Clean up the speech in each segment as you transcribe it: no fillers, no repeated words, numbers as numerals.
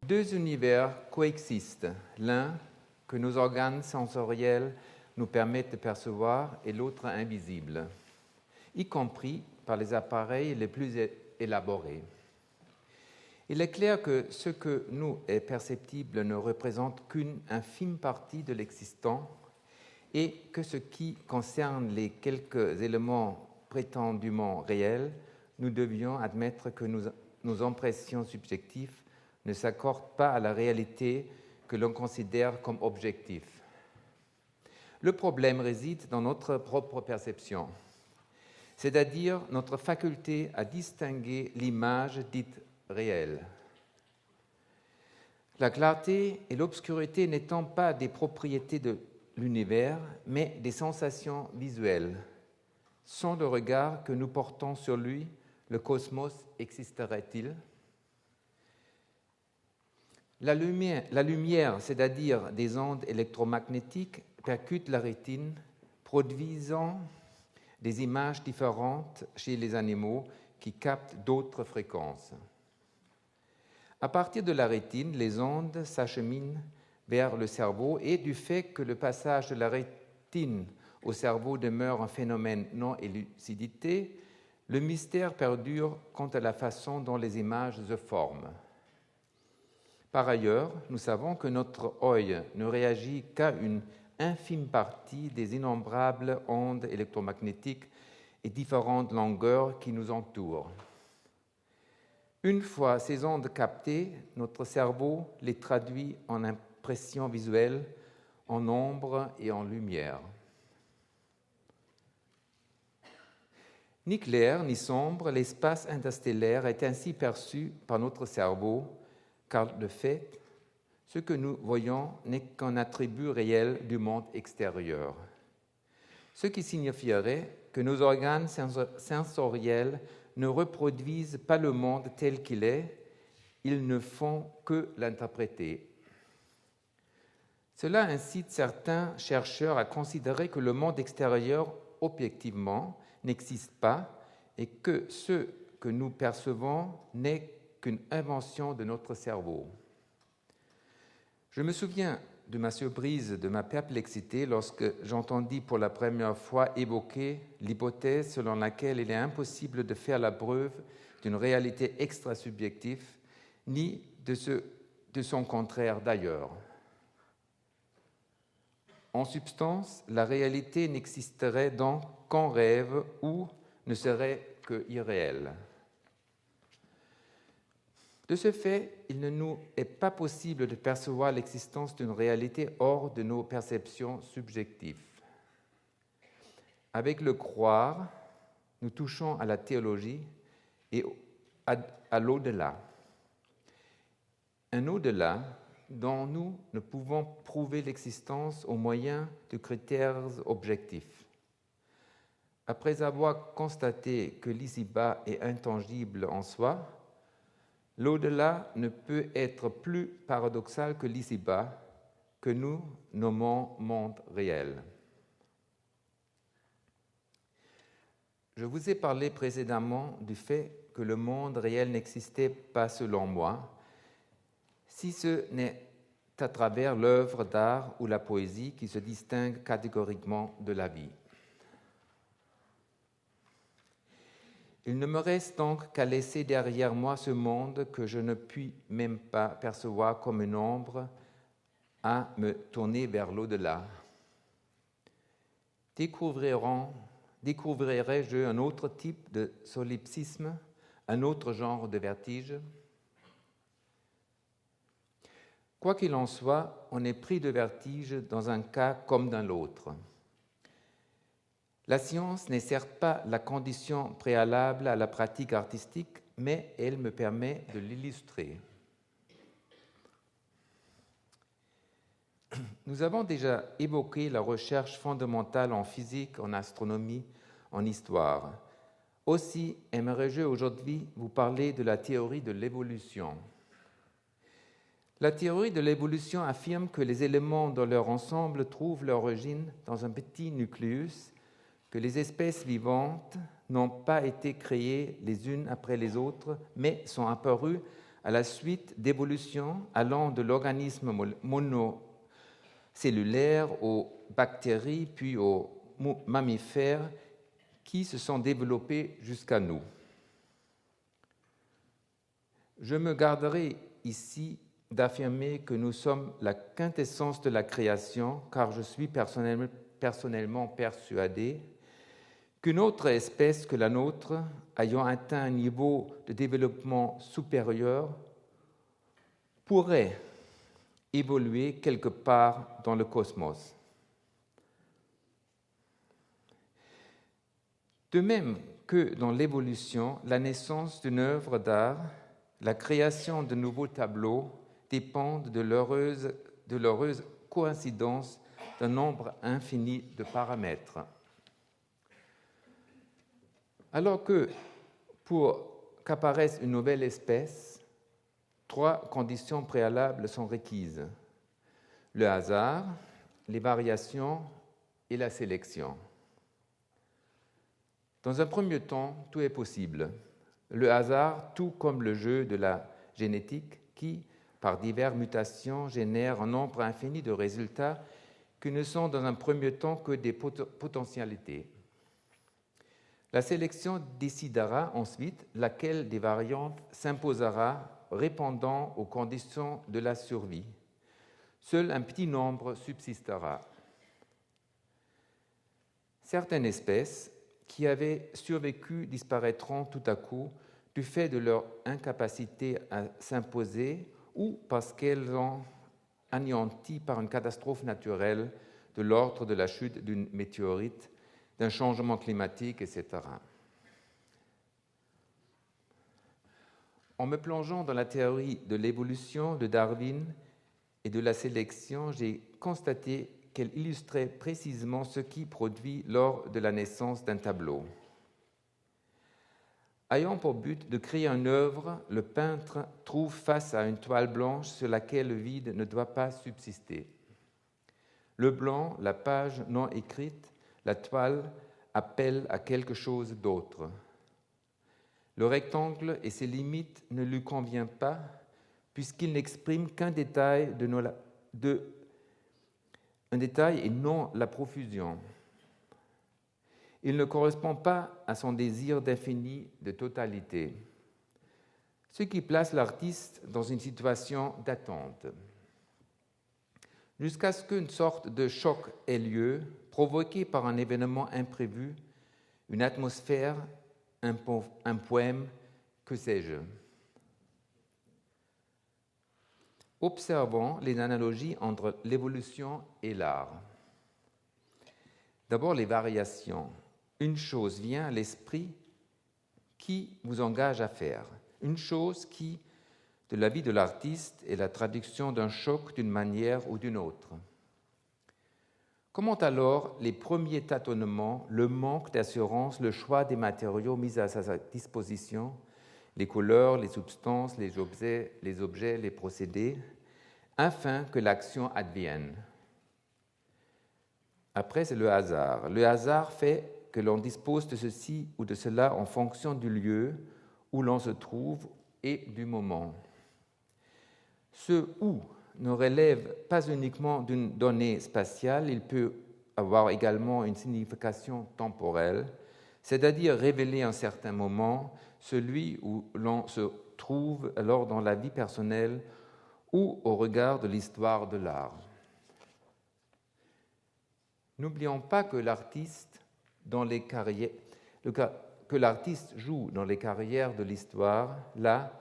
Deux univers coexistent, l'un que nos organes sensoriels nous permettent de percevoir et l'autre invisible, y compris par les appareils les plus élaborés. Il est clair que ce que nous est perceptible ne représente qu'une infime partie de l'existant et que ce qui concerne les quelques éléments prétendument réels, nous devions admettre que nos impressions subjectives ne s'accordent pas à la réalité que l'on considère comme objective. Le problème réside dans notre propre perception, c'est-à-dire notre faculté à distinguer l'image dite réelle. La clarté et l'obscurité n'étant pas des propriétés de l'univers, mais des sensations visuelles. Sans le regard que nous portons sur lui, le cosmos existerait-il ? La lumière, c'est-à-dire des ondes électromagnétiques, percute la rétine, produisant des images différentes chez les animaux qui captent d'autres fréquences. À partir de la rétine, les ondes s'acheminent vers le cerveau et du fait que le passage de la rétine au cerveau demeure un phénomène non élucidé, le mystère perdure quant à la façon dont les images se forment. Par ailleurs, nous savons que notre œil ne réagit qu'à une infime partie des innombrables ondes électromagnétiques et différentes longueurs qui nous entourent. Une fois ces ondes captées, notre cerveau les traduit en impressions visuelles, en ombre et en lumière. Ni clair ni sombre, l'espace interstellaire est ainsi perçu par notre cerveau, car de fait, ce que nous voyons n'est qu'un attribut réel du monde extérieur. Ce qui signifierait que nos organes sensoriels ne reproduisent pas le monde tel qu'il est, ils ne font que l'interpréter. Cela incite certains chercheurs à considérer que le monde extérieur, objectivement, n'existe pas et que ce que nous percevons n'est qu'une invention de notre cerveau. Je me souviens de ma surprise, de ma perplexité lorsque j'entendis pour la première fois évoquer l'hypothèse selon laquelle il est impossible de faire la preuve d'une réalité extrasubjective, ni de son contraire d'ailleurs. En substance, la réalité n'existerait donc qu'en rêve ou ne serait que irréelle. De ce fait, il ne nous est pas possible de percevoir l'existence d'une réalité hors de nos perceptions subjectives. Avec le croire, nous touchons à la théologie et à l'au-delà. Un au-delà dont nous ne pouvons prouver l'existence au moyen de critères objectifs. Après avoir constaté que l'ici-bas est intangible en soi, l'au-delà ne peut être plus paradoxal que l'ici-bas, que nous nommons monde réel. Je vous ai parlé précédemment du fait que le monde réel n'existait pas selon moi, si ce n'est à travers l'œuvre d'art ou la poésie qui se distingue catégoriquement de la vie. Il ne me reste donc qu'à laisser derrière moi ce monde que je ne puis même pas percevoir comme une ombre, à me tourner vers l'au-delà. Découvrirai-je un autre type de solipsisme, un autre genre de vertige ? Quoi qu'il en soit, on est pris de vertige dans un cas comme dans l'autre. La science n'est certes pas la condition préalable à la pratique artistique, mais elle me permet de l'illustrer. Nous avons déjà évoqué la recherche fondamentale en physique, en astronomie, en histoire. Aussi aimerais-je aujourd'hui vous parler de la théorie de l'évolution. La théorie de l'évolution affirme que les éléments dans leur ensemble trouvent leur origine dans un petit nucléus, que les espèces vivantes n'ont pas été créées les unes après les autres, mais sont apparues à la suite d'évolutions allant de l'organisme monocellulaire aux bactéries puis aux mammifères qui se sont développés jusqu'à nous. Je me garderai ici d'affirmer que nous sommes la quintessence de la création, car je suis personnellement persuadé qu'une autre espèce que la nôtre, ayant atteint un niveau de développement supérieur, pourrait évoluer quelque part dans le cosmos. De même que dans l'évolution, la naissance d'une œuvre d'art, la création de nouveaux tableaux dépendent de l'heureuse coïncidence d'un nombre infini de paramètres. Alors que, pour qu'apparaisse une nouvelle espèce, 3 conditions préalables sont requises: le hasard, les variations et la sélection. Dans un premier temps, tout est possible. Le hasard, tout comme le jeu de la génétique, qui, par diverses mutations, génère un nombre infini de résultats qui ne sont dans un premier temps que des potentialités. La sélection décidera ensuite laquelle des variantes s'imposera répondant aux conditions de la survie. Seul un petit nombre subsistera. Certaines espèces qui avaient survécu disparaîtront tout à coup du fait de leur incapacité à s'imposer ou parce qu'elles sont anéanties par une catastrophe naturelle de l'ordre de la chute d'une météorite, d'un changement climatique, etc. En me plongeant dans la théorie de l'évolution de Darwin et de la sélection, j'ai constaté qu'elle illustrait précisément ce qui produit lors de la naissance d'un tableau. Ayant pour but de créer une œuvre, le peintre trouve face à une toile blanche sur laquelle le vide ne doit pas subsister. Le blanc, la page non écrite, la toile appellent à quelque chose d'autre. Le rectangle et ses limites ne lui conviennent pas puisqu'il n'exprime qu'un détail un détail et non la profusion. Il ne correspond pas à son désir d'infini, de totalité, ce qui place l'artiste dans une situation d'attente. Jusqu'à ce qu'une sorte de choc ait lieu, provoqué par un événement imprévu, une atmosphère, un poème, que sais-je. Observons les analogies entre l'évolution et l'art. D'abord, les variations. Une chose vient à l'esprit qui vous engage à faire. Une chose qui, de l'avis de l'artiste, est la traduction d'un choc d'une manière ou d'une autre. Comment alors les premiers tâtonnements, le manque d'assurance, le choix des matériaux mis à sa disposition, les couleurs, les substances, les objets, les procédés, afin que l'action advienne? Après, c'est le hasard. Le hasard fait que l'on dispose de ceci ou de cela en fonction du lieu où l'on se trouve et du moment. Ce « où » ne relève pas uniquement d'une donnée spatiale, il peut avoir également une signification temporelle, c'est-à-dire révéler un certain moment, celui où l'on se trouve alors dans la vie personnelle ou au regard de l'histoire de l'art. N'oublions pas que l'artiste joue dans les carrières de l'histoire, là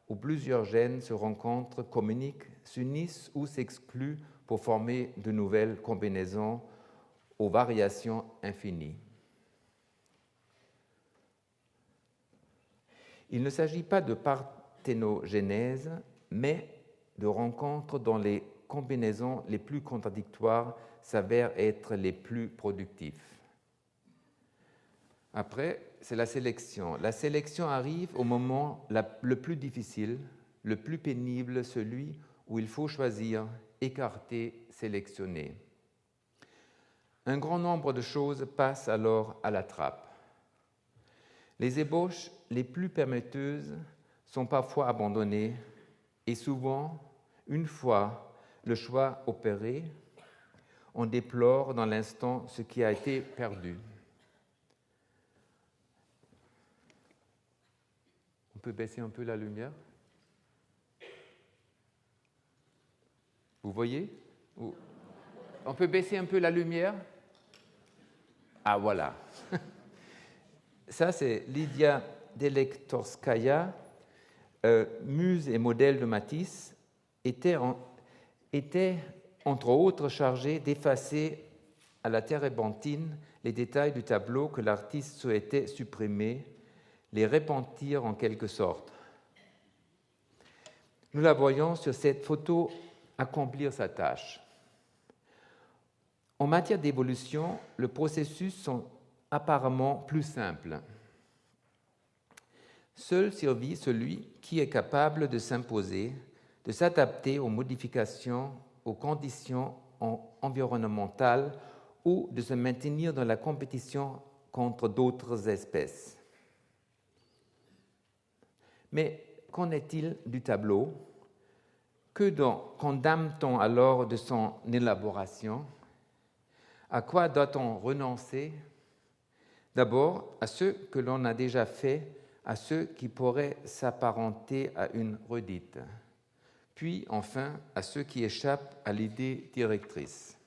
où plusieurs gènes se rencontrent, communiquent, s'unissent ou s'excluent pour former de nouvelles combinaisons aux variations infinies. Il ne s'agit pas de parthénogenèse, mais de rencontres dont les combinaisons les plus contradictoires s'avèrent être les plus productives. Après, c'est la sélection. La sélection arrive au moment le plus difficile, le plus pénible, celui où il faut choisir, écarter, sélectionner. Un grand nombre de choses passent alors à la trappe. Les ébauches les plus prometteuses sont parfois abandonnées Et souvent, une fois le choix opéré, on déplore dans l'instant ce qui a été perdu. On peut baisser un peu la lumière? Vous voyez? On peut baisser un peu la lumière? Ah, voilà. Ça, c'est Lydia Delektorskaya, muse et modèle de Matisse, était entre autres chargée d'effacer à la térébenthine les détails du tableau que l'artiste souhaitait supprimer, les repentir en quelque sorte. Nous la voyons sur cette photo accomplir sa tâche. En matière d'évolution, le processus sont apparemment plus simples. Seul survit celui qui est capable de s'imposer, de s'adapter aux modifications, aux conditions environnementales ou de se maintenir dans la compétition contre d'autres espèces. Mais qu'en est-il du tableau? Que condamne-t-on alors de son élaboration? À quoi doit-on renoncer? D'abord, à ce que l'on a déjà fait, à ceux qui pourraient s'apparenter à une redite, puis enfin à ceux qui échappent à l'idée directrice.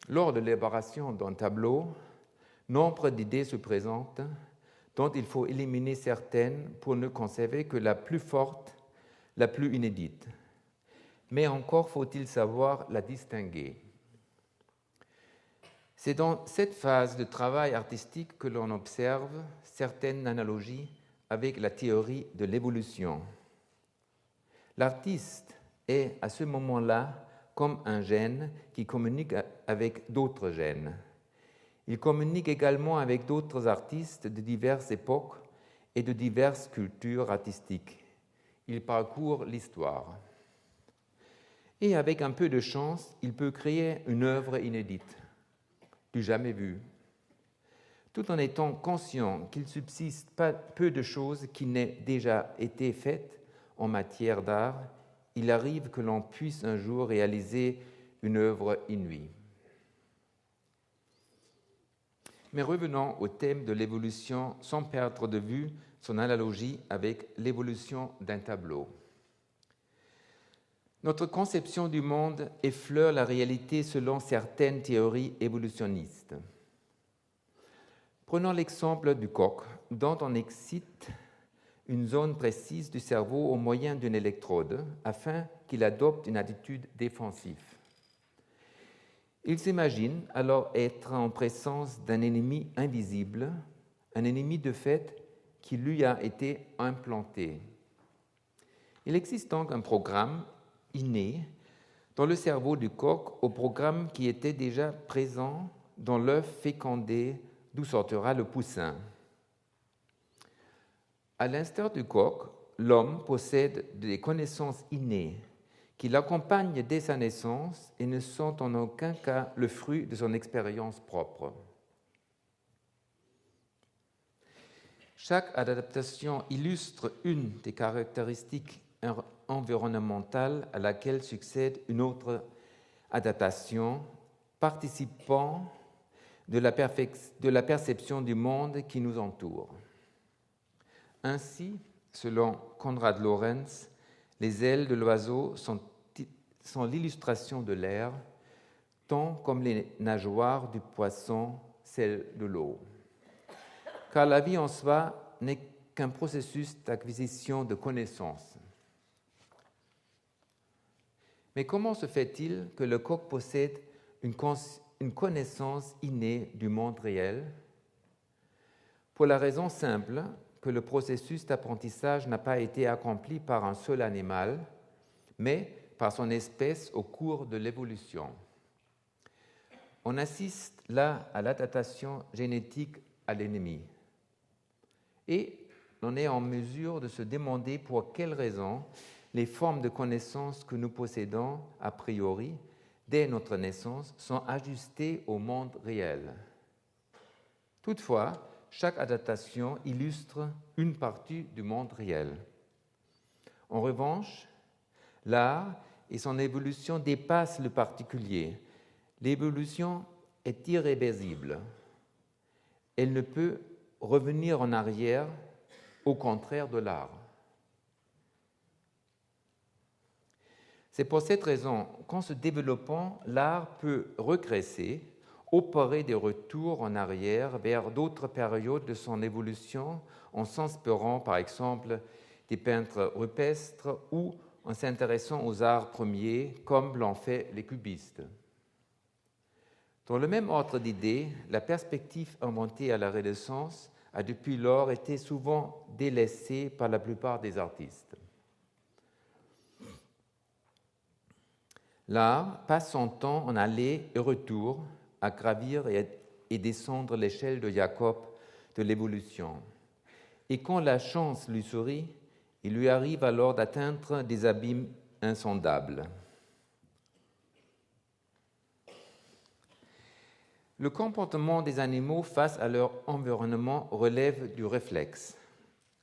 Lors de l'élaboration d'un tableau, nombre d'idées se présentent, dont il faut éliminer certaines pour ne conserver que la plus forte, la plus inédite. Mais encore faut-il savoir la distinguer. C'est dans cette phase de travail artistique que l'on observe certaines analogies avec la théorie de l'évolution. L'artiste est à ce moment-là comme un gène qui communique avec d'autres gènes. Il communique également avec d'autres artistes de diverses époques et de diverses cultures artistiques. Il parcourt l'histoire. Et avec un peu de chance, il peut créer une œuvre inédite, du jamais vu, tout en étant conscient qu'il subsiste pas peu de choses qui n'aient déjà été faites en matière d'art. Il arrive que l'on puisse un jour réaliser une œuvre inouïe. Mais revenons au thème de l'évolution sans perdre de vue son analogie avec l'évolution d'un tableau. Notre conception du monde effleure la réalité selon certaines théories évolutionnistes. Prenons l'exemple du coq, dont on excite une zone précise du cerveau au moyen d'une électrode afin qu'il adopte une attitude défensive. Il s'imagine alors être en présence d'un ennemi invisible, un ennemi de fait qui lui a été implanté. Il existe donc un programme inné dans le cerveau du coq au programme qui était déjà présent dans l'œuf fécondé d'où sortira le poussin. À l'instar du coq, l'homme possède des connaissances innées qui l'accompagnent dès sa naissance et ne sont en aucun cas le fruit de son expérience propre. Chaque adaptation illustre une des caractéristiques environnementale à laquelle succède une autre adaptation, participant de la perception du monde qui nous entoure. Ainsi, selon Konrad Lorenz, les ailes de l'oiseau sont l'illustration de l'air, tant comme les nageoires du poisson, celles de l'eau. Car la vie en soi n'est qu'un processus d'acquisition de connaissances. Mais comment se fait-il que le coq possède une connaissance innée du monde réel? Pour la raison simple que le processus d'apprentissage n'a pas été accompli par un seul animal, mais par son espèce au cours de l'évolution. On assiste là à l'adaptation génétique à l'ennemi. Et l'on est en mesure de se demander pour quelles raisons les formes de connaissances que nous possédons a priori, dès notre naissance, sont ajustées au monde réel. Toutefois, chaque adaptation illustre une partie du monde réel. En revanche, l'art et son évolution dépassent le particulier. L'évolution est irréversible. Elle ne peut revenir en arrière, au contraire de l'art. C'est pour cette raison qu'en se développant, l'art peut régresser, opérer des retours en arrière vers d'autres périodes de son évolution en s'inspirant par exemple des peintres rupestres ou en s'intéressant aux arts premiers comme l'ont fait les cubistes. Dans le même ordre d'idées, la perspective inventée à la Renaissance a depuis lors été souvent délaissée par la plupart des artistes. L'art passe son temps en aller et retour à gravir et descendre l'échelle de Jacob de l'évolution. Et quand la chance lui sourit, il lui arrive alors d'atteindre des abîmes insondables. Le comportement des animaux face à leur environnement relève du réflexe.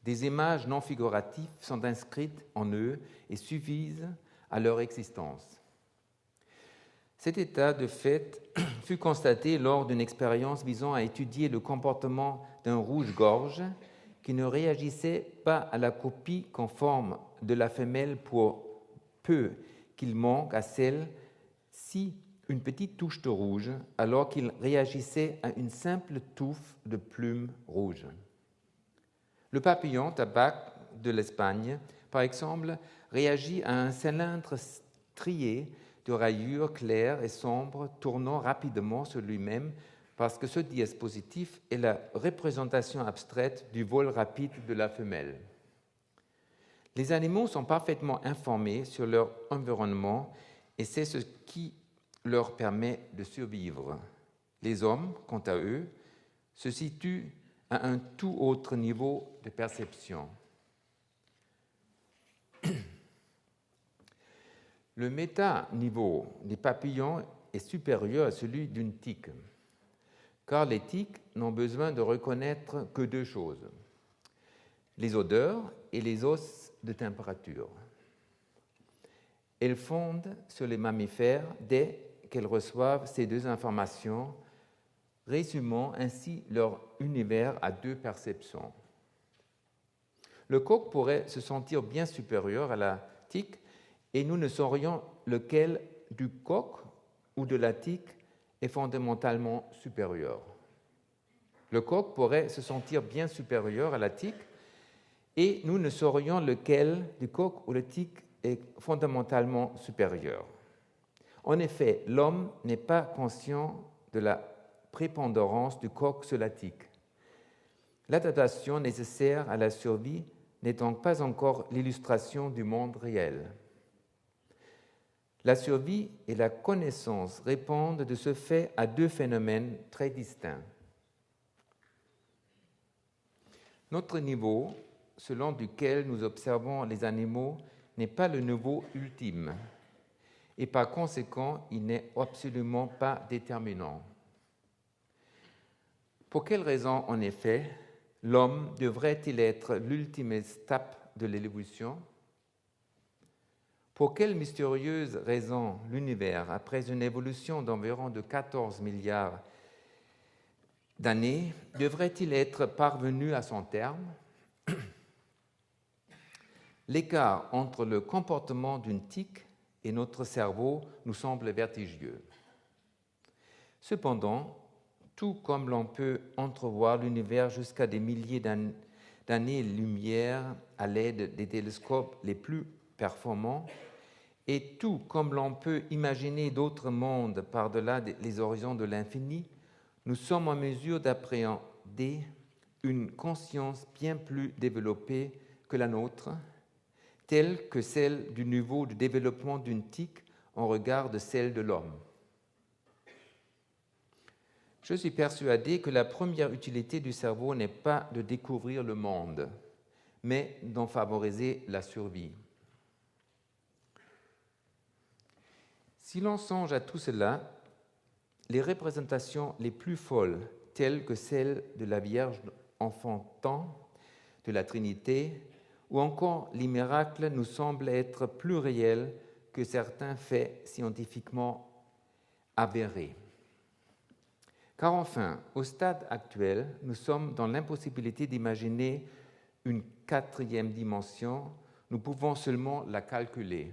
Des images non figuratives sont inscrites en eux et suffisent à leur existence. Cet état de fait fut constaté lors d'une expérience visant à étudier le comportement d'un rouge-gorge qui ne réagissait pas à la copie conforme de la femelle pour peu qu'il manque à celle-ci une petite touche de rouge, alors qu'il réagissait à une simple touffe de plumes rouges. Le papillon tabac de l'Espagne, par exemple, réagit à un cylindre strié de rayures claires et sombres tournant rapidement sur lui-même parce que ce dispositif est la représentation abstraite du vol rapide de la femelle. Les animaux sont parfaitement informés sur leur environnement et c'est ce qui leur permet de survivre. Les hommes, quant à eux, se situent à un tout autre niveau de perception. Le méta-niveau des papillons est supérieur à celui d'une tique, car les tiques n'ont besoin de reconnaître que deux choses, les odeurs et les hausses de température. Elles fondent sur les mammifères dès qu'elles reçoivent ces deux informations, résumant ainsi leur univers à deux perceptions. Le coq pourrait se sentir bien supérieur à la tique et nous ne saurions lequel du coq ou de la tique est fondamentalement supérieur. Le coq pourrait se sentir bien supérieur à la tique et nous ne saurions lequel du coq ou la tique est fondamentalement supérieur. En effet, l'homme n'est pas conscient de la prépondérance du coq sur la tique. L'adaptation nécessaire à la survie n'est donc pas encore l'illustration du monde réel. La survie et la connaissance répondent de ce fait à deux phénomènes très distincts. Notre niveau, selon duquel nous observons les animaux, n'est pas le niveau ultime, et par conséquent, il n'est absolument pas déterminant. Pour quelle raison, en effet, l'homme devrait-il être l'ultime étape de l'évolution ? Pour quelle mystérieuse raison l'univers, après une évolution d'environ de 14 milliards d'années, devrait-il être parvenu à son terme ? L'écart entre le comportement d'une tique et notre cerveau nous semble vertigineux. Cependant, tout comme l'on peut entrevoir l'univers jusqu'à des milliers d'années-lumière à l'aide des télescopes les plus performants, et tout comme l'on peut imaginer d'autres mondes par-delà les horizons de l'infini, nous sommes en mesure d'appréhender une conscience bien plus développée que la nôtre, telle que celle du niveau de développement d'une tique en regard de celle de l'homme. Je suis persuadé que la première utilité du cerveau n'est pas de découvrir le monde, mais d'en favoriser la survie. Si l'on songe à tout cela, les représentations les plus folles, telles que celle de la Vierge enfantant, de la Trinité, ou encore les miracles nous semblent être plus réels que certains faits scientifiquement avérés. Car enfin, au stade actuel, nous sommes dans l'impossibilité d'imaginer une quatrième dimension, nous pouvons seulement la calculer.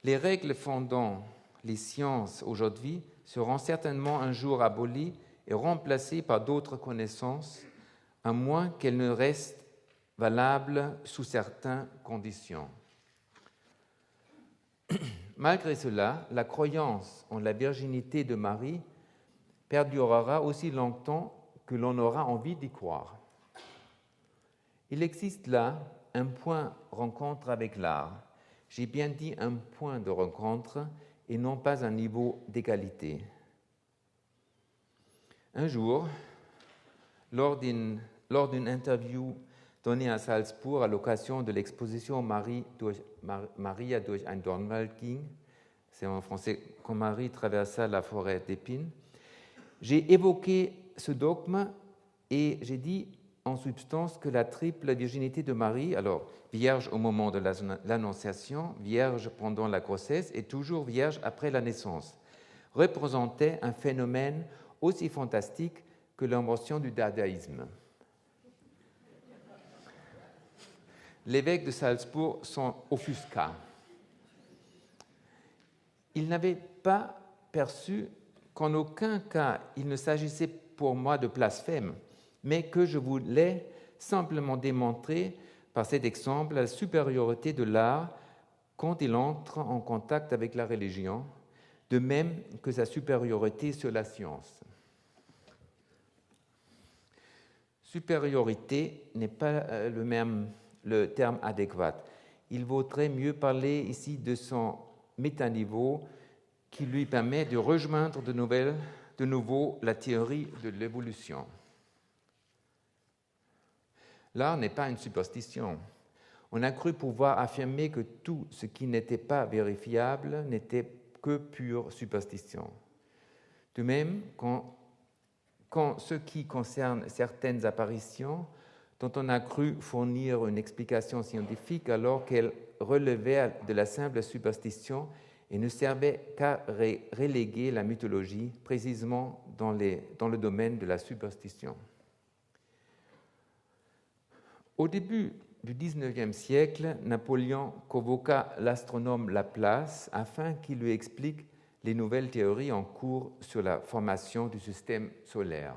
Les règles fondant les sciences aujourd'hui seront certainement un jour abolies et remplacées par d'autres connaissances, à moins qu'elles ne restent valables sous certaines conditions. Malgré cela, la croyance en la virginité de Marie perdurera aussi longtemps que l'on aura envie d'y croire. Il existe là un point rencontre avec l'art. J'ai bien dit un point de rencontre et non pas un niveau d'égalité. Un jour, lors d'une interview donnée à Salzbourg à l'occasion de l'exposition Maria durch ein Dornwald ging, c'est en français « Quand Marie traversa la forêt d'épines », j'ai évoqué ce dogme et j'ai dit en substance que la triple virginité de Marie, alors vierge au moment de l'Annonciation, vierge pendant la grossesse et toujours vierge après la naissance, représentait un phénomène aussi fantastique que l'invention du dadaïsme. L'évêque de Salzbourg s'en offusqua. Il n'avait pas perçu qu'en aucun cas il ne s'agissait pour moi de blasphème, mais que je voulais simplement démontrer par cet exemple la supériorité de l'art quand il entre en contact avec la religion, de même que sa supériorité sur la science. Supériorité n'est pas le terme adéquat. Il vaudrait mieux parler ici de son métaniveau qui lui permet de rejoindre de nouveau la théorie de l'évolution. L'art n'est pas une superstition. On a cru pouvoir affirmer que tout ce qui n'était pas vérifiable n'était que pure superstition. De même, quand ce qui concerne certaines apparitions dont on a cru fournir une explication scientifique alors qu'elles relevaient de la simple superstition et ne servaient qu'à reléguer la mythologie précisément dans le domaine de la superstition. Au début du XIXe siècle, Napoléon convoqua l'astronome Laplace afin qu'il lui explique les nouvelles théories en cours sur la formation du système solaire.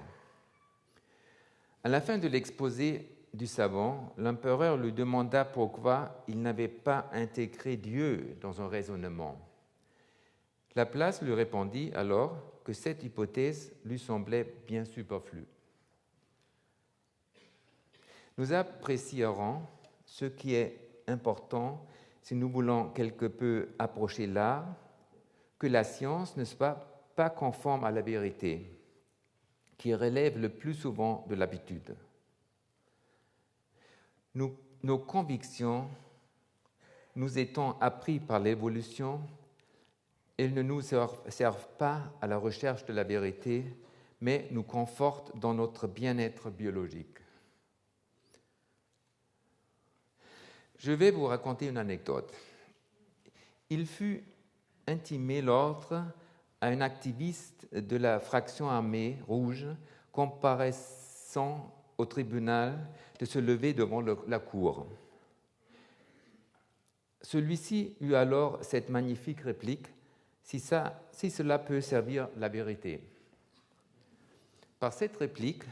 À la fin de l'exposé du savant, l'empereur lui demanda pourquoi il n'avait pas intégré Dieu dans son raisonnement. Laplace lui répondit alors que cette hypothèse lui semblait bien superflue. Nous apprécierons ce qui est important si nous voulons quelque peu approcher l'art, que la science ne soit pas conforme à la vérité, qui relève le plus souvent de l'habitude. Nos convictions nous étant appris par l'évolution, elles ne nous servent pas à la recherche de la vérité, mais nous confortent dans notre bien-être biologique. Je vais vous raconter une anecdote. Il fut intimé l'ordre à un activiste de la fraction armée rouge comparaissant au tribunal de se lever devant la cour. Celui-ci eut alors cette magnifique réplique « Si cela peut servir la vérité ». Par cette réplique,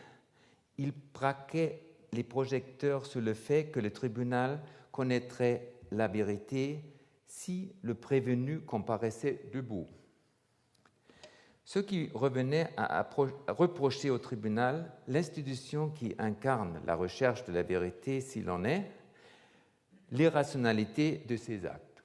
il braquait les projecteurs sur le fait que le tribunal connaîtrait la vérité si le prévenu comparaissait debout. Ce qui revenait à reprocher au tribunal l'institution qui incarne la recherche de la vérité s'il en est, l'irrationalité de ses actes.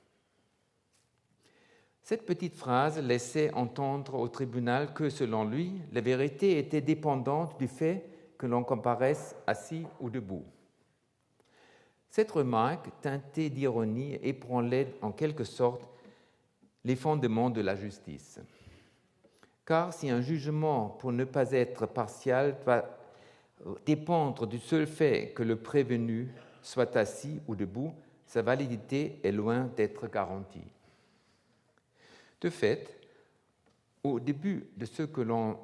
Cette petite phrase laissait entendre au tribunal que, selon lui, la vérité était dépendante du fait que l'on comparaisse assis ou debout. Cette remarque, teintée d'ironie, ébranlait en quelque sorte les fondements de la justice. Car si un jugement, pour ne pas être partial, doit dépendre du seul fait que le prévenu soit assis ou debout, sa validité est loin d'être garantie. De fait, au début de ce que l'on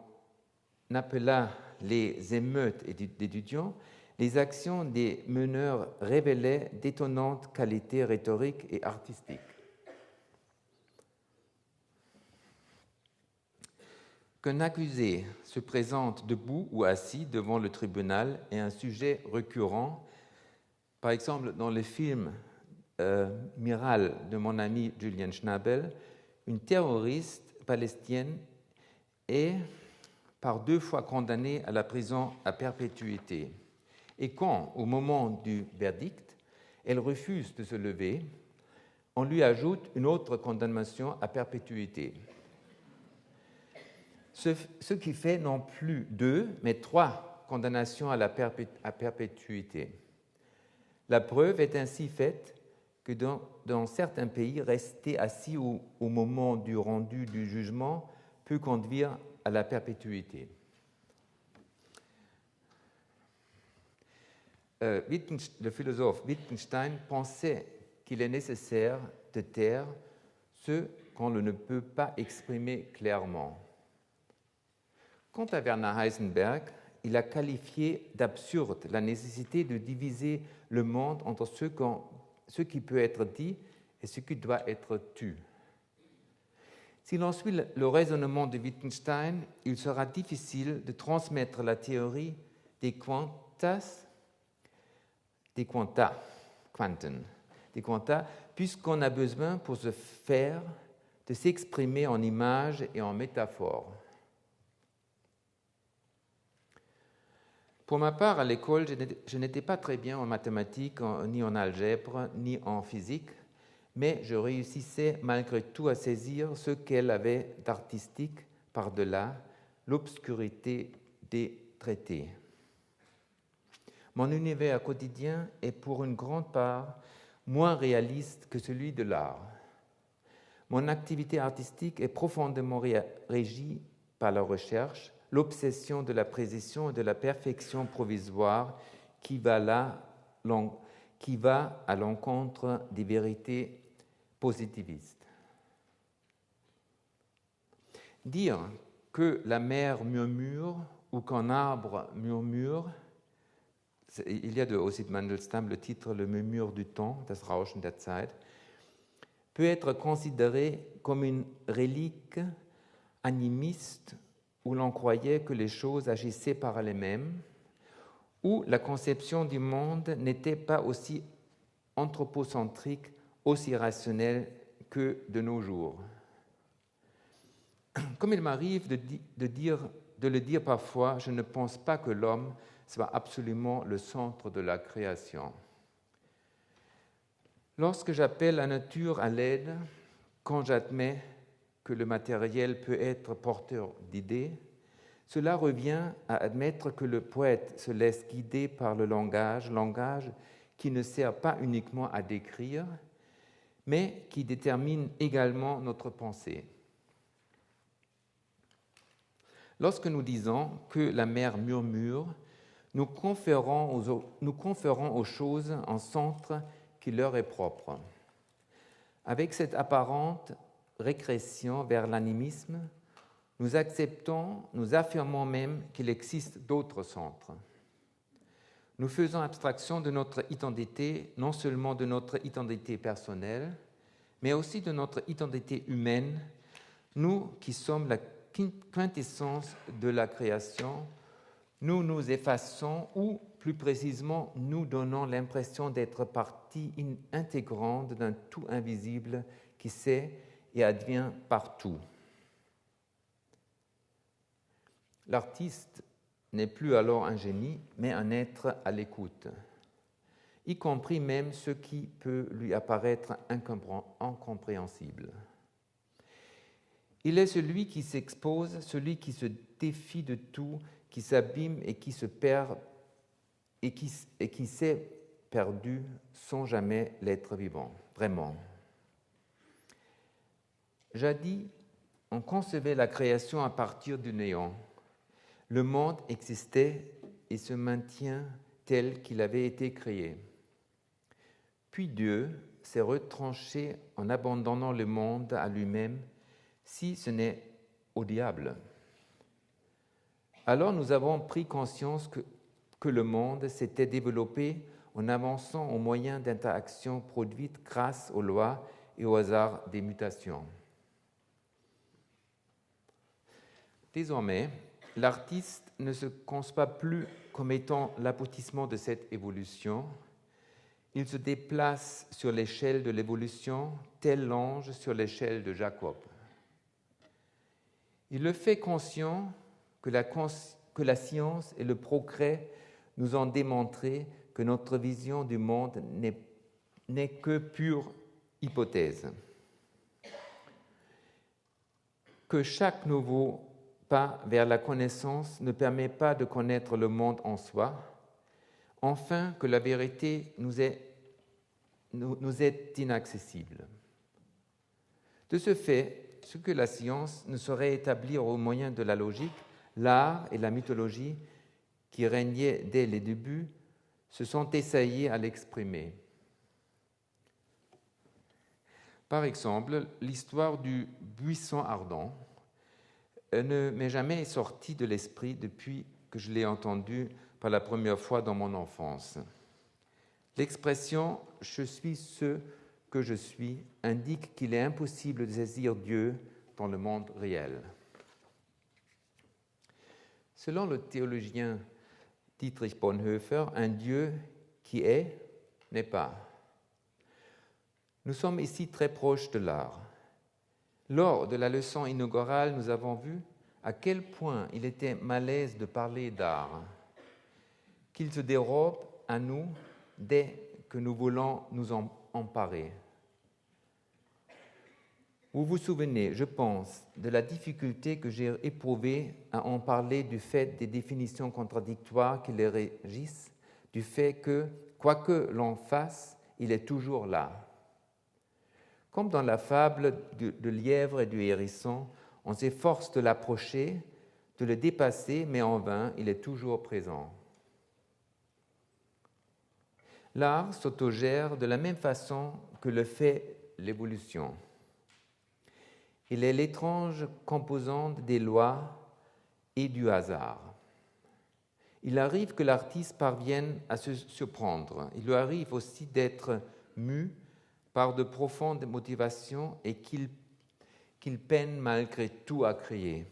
appela les émeutes d'étudiants, les actions des meneurs révélaient d'étonnantes qualités rhétoriques et artistiques. Qu'un accusé se présente debout ou assis devant le tribunal est un sujet récurrent. Par exemple, dans le film Miral de mon ami Julian Schnabel, une terroriste palestinienne est par 2 fois condamnée à la prison à perpétuité. Et quand, au moment du verdict, elle refuse de se lever, on lui ajoute une autre condamnation à perpétuité. Ce qui fait non plus 2, mais 3 condamnations à perpétuité. La preuve est ainsi faite que dans certains pays, rester assis au moment du rendu du jugement peut conduire à la perpétuité. Le philosophe Wittgenstein pensait qu'il est nécessaire de taire ce qu'on ne peut pas exprimer clairement. Quant à Werner Heisenberg, il a qualifié d'absurde la nécessité de diviser le monde entre ce qui peut être dit et ce qui doit être tu. Si l'on suit le raisonnement de Wittgenstein, il sera difficile de transmettre la théorie des quanta, puisqu'on a besoin pour ce faire de s'exprimer en images et en métaphores. Pour ma part, à l'école, je n'étais pas très bien en mathématiques, ni en algèbre, ni en physique, mais je réussissais malgré tout à saisir ce qu'elle avait d'artistique par-delà l'obscurité des traités. Mon univers quotidien est pour une grande part moins réaliste que celui de l'art. Mon activité artistique est profondément régie par la recherche, l'obsession de la précision et de la perfection provisoire qui va à l'encontre des vérités positivistes. Dire que la mer murmure ou qu'un arbre murmure, il y a de Ossip Mandelstam le titre « Le murmure du temps », das Rauschen der Zeit, peut être considéré comme une relique animiste où l'on croyait que les choses agissaient par elles-mêmes, où la conception du monde n'était pas aussi anthropocentrique, aussi rationnelle que de nos jours. Comme il m'arrive de le dire parfois, je ne pense pas que l'homme soit absolument le centre de la création. Lorsque j'appelle la nature à l'aide, quand j'admets que le matériel peut être porteur d'idées, cela revient à admettre que le poète se laisse guider par le langage qui ne sert pas uniquement à décrire, mais qui détermine également notre pensée. Lorsque nous disons que la mer murmure, nous conférons aux choses un centre qui leur est propre. Avec cette apparente régression vers l'animisme, nous affirmons même qu'il existe d'autres centres. Nous faisons abstraction de notre identité, non seulement de notre identité personnelle, mais aussi de notre identité humaine, nous qui sommes la quintessence de la création, nous nous effaçons ou, plus précisément, nous donnons l'impression d'être partie intégrante d'un tout invisible qui sait et advient partout. L'artiste n'est plus alors un génie, mais un être à l'écoute, y compris même ce qui peut lui apparaître incompréhensible. Il est celui qui s'expose, celui qui se défie de tout, qui s'abîme et qui se perd et qui s'est perdu sans jamais l'être vivant, vraiment. Jadis, on concevait la création à partir du néant. Le monde existait et se maintient tel qu'il avait été créé. Puis Dieu s'est retranché en abandonnant le monde à lui-même, si ce n'est au diable. Alors nous avons pris conscience que le monde s'était développé en avançant aux moyens d'interaction produites grâce aux lois et au hasard des mutations. Désormais, l'artiste ne se conçoit plus comme étant l'aboutissement de cette évolution. Il se déplace sur l'échelle de l'évolution, tel l'ange sur l'échelle de Jacob. Il le fait conscient que la science et le progrès nous ont démontré que notre vision du monde n'est que pure hypothèse. Que chaque nouveau pas vers la connaissance ne permet pas de connaître le monde en soi. Enfin, que la vérité nous est inaccessible. De ce fait, ce que la science ne saurait établir au moyen de la logique, l'art et la mythologie qui régnaient dès les débuts se sont essayés à l'exprimer. Par exemple, l'histoire du buisson ardent ne m'est jamais sortie de l'esprit depuis que je l'ai entendue pour la première fois dans mon enfance. L'expression « je suis ce que je suis » indique qu'il est impossible de saisir Dieu dans le monde réel. Selon le théologien Dietrich Bonhoeffer, un Dieu qui est n'est pas. Nous sommes ici très proches de l'art. Lors de la leçon inaugurale, nous avons vu à quel point il était malaise de parler d'art, qu'il se dérobe à nous dès que nous voulons nous en emparer. Vous vous souvenez, je pense, de la difficulté que j'ai éprouvée à en parler du fait des définitions contradictoires qui les régissent, du fait que, quoi que l'on fasse, il est toujours là. Comme dans la fable de lièvre et du hérisson, on s'efforce de l'approcher, de le dépasser, mais en vain, il est toujours présent. L'art s'autogère de la même façon que le fait l'évolution. Il est l'étrange composante des lois et du hasard. Il arrive que l'artiste parvienne à se surprendre. Il lui arrive aussi d'être mu par de profondes motivations et qu'il peine malgré tout à créer.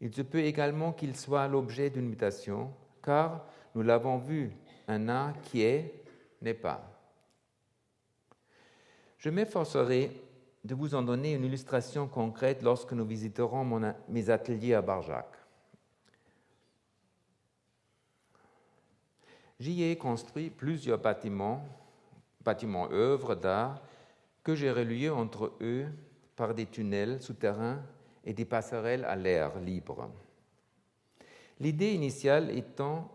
Il se peut également qu'il soit l'objet d'une mutation, car, nous l'avons vu, un art qui est, n'est pas. Je m'efforcerai de vous en donner une illustration concrète lorsque nous visiterons mes ateliers à Barjac. J'y ai construit plusieurs bâtiments œuvres d'art que j'ai reliés entre eux par des tunnels souterrains et des passerelles à l'air libre. L'idée initiale étant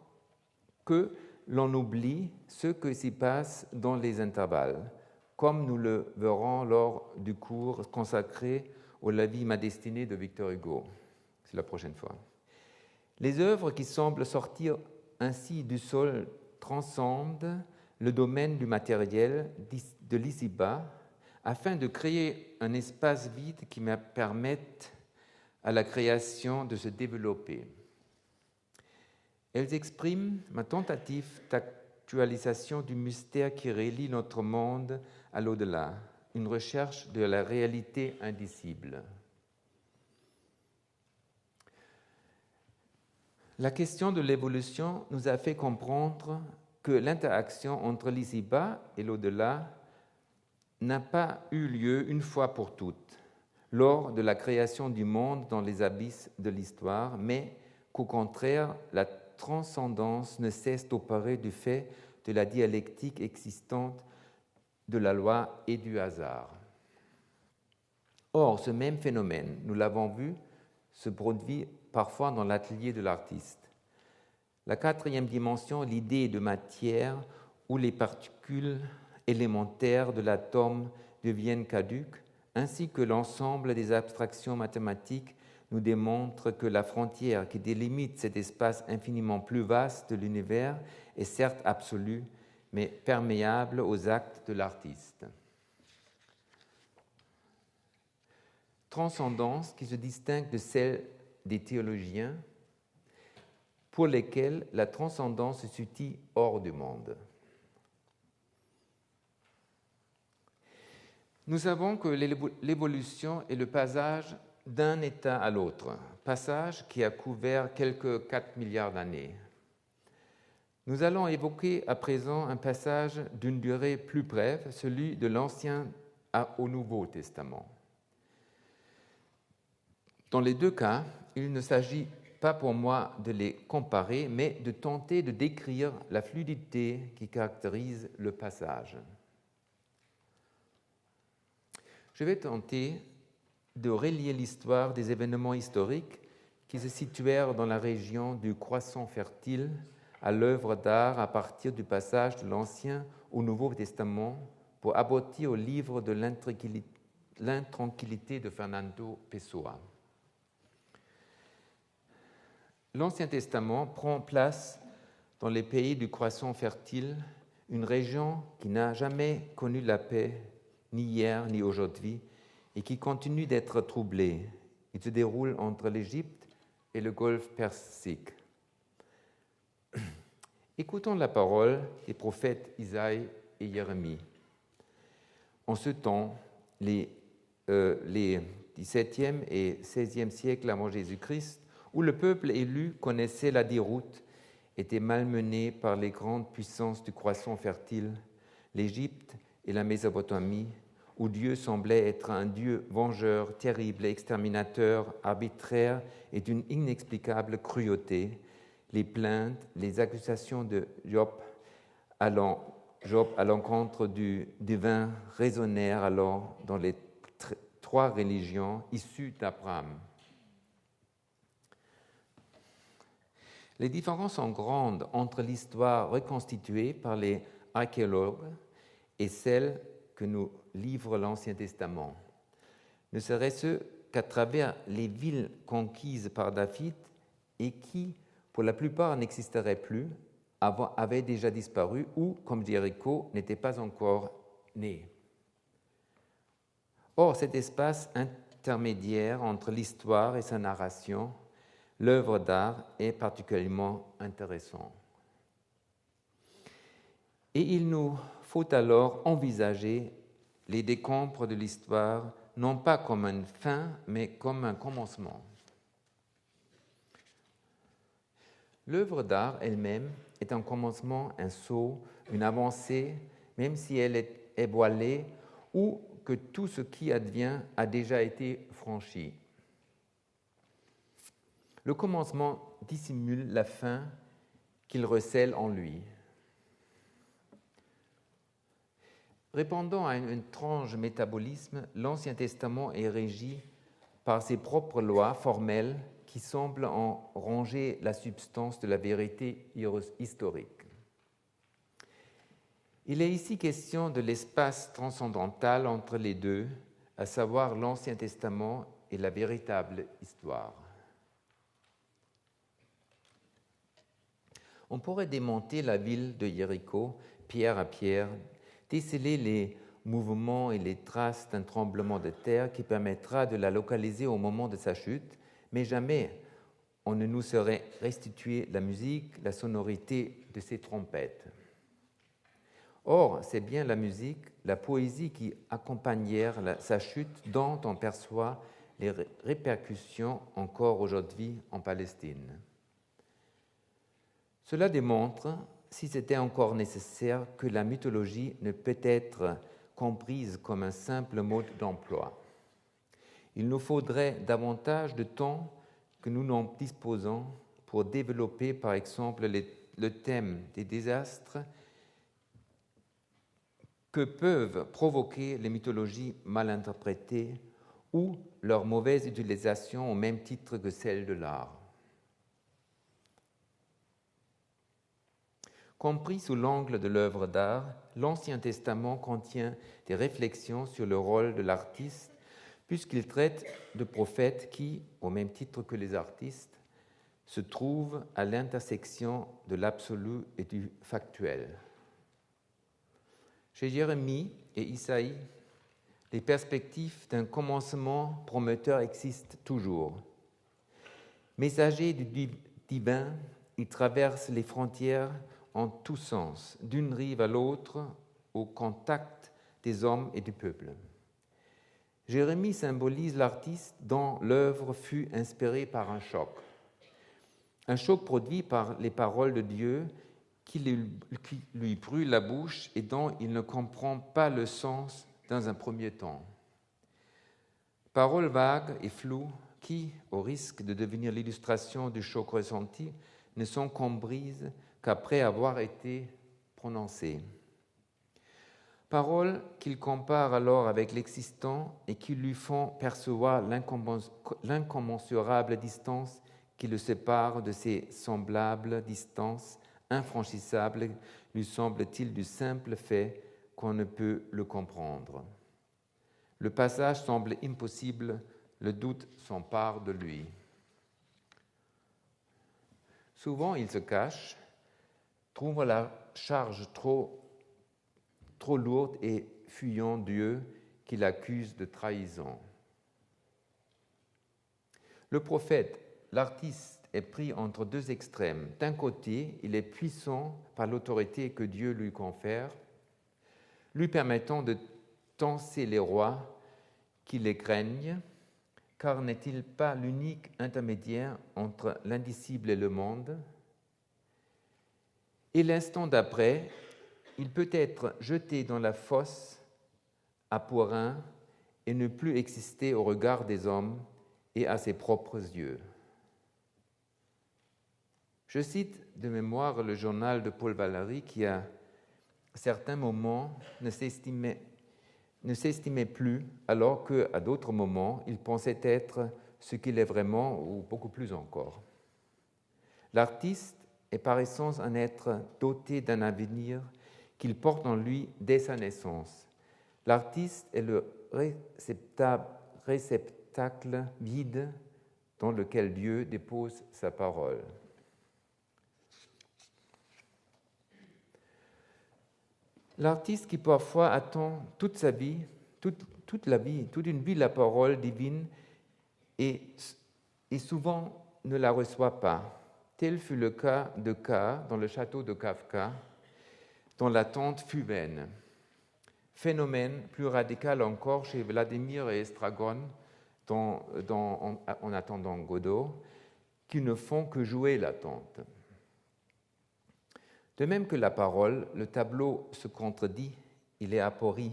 que l'on oublie ce qui s'y passe dans les intervalles, comme nous le verrons lors du cours consacré au La vie, ma destinée de Victor Hugo. C'est la prochaine fois. Les œuvres qui semblent sortir ainsi du sol transcendent le domaine du matériel, de l'ici-bas, afin de créer un espace vide qui me permette à la création de se développer. Elles expriment ma tentative d'actualisation du mystère qui relie notre monde à l'au-delà, une recherche de la réalité indicible. La question de l'évolution nous a fait comprendre que l'interaction entre l'ici-bas et l'au-delà n'a pas eu lieu une fois pour toutes, lors de la création du monde dans les abysses de l'histoire, mais qu'au contraire, la transcendance ne cesse d'opérer du fait de la dialectique existante de la loi et du hasard. Or, ce même phénomène, nous l'avons vu, se produit parfois dans l'atelier de l'artiste. La quatrième dimension, l'idée de matière où les particules élémentaires de l'atome deviennent caduques, ainsi que l'ensemble des abstractions mathématiques nous démontre que la frontière qui délimite cet espace infiniment plus vaste de l'univers est certes absolue, mais perméable aux actes de l'artiste. Transcendance qui se distingue de celle des théologiens, pour lesquels la transcendance se situe hors du monde. Nous savons que l'évolution est le passage d'un état à l'autre, passage qui a couvert quelques 4 milliards d'années. Nous allons évoquer à présent un passage d'une durée plus brève, celui de l'Ancien au Nouveau Testament. Dans les deux cas, il ne s'agit pas pour moi de les comparer, mais de tenter de décrire la fluidité qui caractérise le passage. Je vais tenter de relier l'histoire des événements historiques qui se situèrent dans la région du Croissant fertile à l'œuvre d'art à partir du passage de l'Ancien au Nouveau Testament pour aboutir au livre de l'intranquillité de Fernando Pessoa. L'Ancien Testament prend place dans les pays du Croissant fertile, une région qui n'a jamais connu la paix, ni hier ni aujourd'hui, et qui continue d'être troublée. Il se déroule entre l'Égypte et le Golfe Persique. Écoutons la parole des prophètes Isaïe et Jérémie. En ce temps, les 17e et 16e siècles avant Jésus-Christ, où le peuple élu connaissait la déroute, était malmené par les grandes puissances du Croissant fertile, l'Égypte et la Mésopotamie, où Dieu semblait être un Dieu vengeur, terrible, exterminateur, arbitraire et d'une inexplicable cruauté. Les plaintes, les accusations de Job à l'encontre du divin résonnèrent alors dans les trois religions issues d'Abraham. Les différences sont grandes entre l'histoire reconstituée par les archéologues et celle que nous livre l'Ancien Testament. Ne serait-ce qu'à travers les villes conquises par David et qui, pour la plupart, n'existeraient plus, avaient déjà disparu ou, comme Jéricho, n'étaient pas encore nées. Or, cet espace intermédiaire entre l'histoire et sa narration, l'œuvre d'art est particulièrement intéressant. Et il nous faut alors envisager les décombres de l'histoire non pas comme une fin, mais comme un commencement. L'œuvre d'art elle-même est un commencement, un saut, une avancée, même si elle est voilée ou que tout ce qui advient a déjà été franchi. Le commencement dissimule la fin qu'il recèle en lui. Répondant à un étrange métabolisme, l'Ancien Testament est régi par ses propres lois formelles qui semblent en ronger la substance de la vérité historique. Il est ici question de l'espace transcendantal entre les deux, à savoir l'Ancien Testament et la véritable histoire. On pourrait démonter la ville de Jéricho, pierre à pierre, déceler les mouvements et les traces d'un tremblement de terre qui permettra de la localiser au moment de sa chute, mais jamais on ne nous serait restitué la musique, la sonorité de ces trompettes. Or, c'est bien la musique, la poésie qui accompagnèrent sa chute dont on perçoit les répercussions encore aujourd'hui en Palestine. Cela démontre, si c'était encore nécessaire, que la mythologie ne peut être comprise comme un simple mode d'emploi. Il nous faudrait davantage de temps que nous n'en disposons pour développer, par exemple, le thème des désastres que peuvent provoquer les mythologies mal interprétées ou leur mauvaise utilisation au même titre que celle de l'art. Compris sous l'angle de l'œuvre d'art, l'Ancien Testament contient des réflexions sur le rôle de l'artiste, puisqu'il traite de prophètes qui, au même titre que les artistes, se trouvent à l'intersection de l'absolu et du factuel. Chez Jérémie et Isaïe, les perspectives d'un commencement prometteur existent toujours. Messagers du divin, ils traversent les frontières en tous sens, d'une rive à l'autre, au contact des hommes et du peuple. Jérémie symbolise l'artiste dont l'œuvre fut inspirée par un choc produit par les paroles de Dieu qui lui brûlent la bouche et dont il ne comprend pas le sens dans un premier temps. Paroles vagues et floues qui, au risque de devenir l'illustration du choc ressenti, ne sont comprises qu'après avoir été prononcées. Paroles qu'il compare alors avec l'existant et qui lui font percevoir l'incommensurable distance qui le sépare de ses semblables, distance infranchissable, lui semble-t-il du simple fait qu'on ne peut le comprendre. Le passage semble impossible, le doute s'empare de lui. Souvent, il se cache, trouve la charge trop lourde et fuyant Dieu qui l'accuse de trahison. Le prophète, l'artiste, est pris entre deux extrêmes. D'un côté, il est puissant par l'autorité que Dieu lui confère, lui permettant de tenser les rois qui les craignent, car n'est-il pas l'unique intermédiaire entre l'indicible et le monde? Et l'instant d'après, il peut être jeté dans la fosse à pourrin et ne plus exister au regard des hommes et à ses propres yeux. Je cite de mémoire le journal de Paul Valéry qui, à certains moments, ne s'estimait plus, alors qu'à d'autres moments, il pensait être ce qu'il est vraiment ou beaucoup plus encore. L'artiste est par essence un être doté d'un avenir qu'il porte en lui dès sa naissance. L'artiste est le réceptacle vide dans lequel Dieu dépose sa parole. L'artiste qui parfois attend toute sa vie, toute une vie la parole divine et souvent ne la reçoit pas. Tel fut le cas de K dans le château de Kafka, dont l'attente fut vaine. Phénomène plus radical encore chez Vladimir et Estragon, en attendant Godot, qui ne font que jouer l'attente. De même que la parole, le tableau se contredit, il est aporie,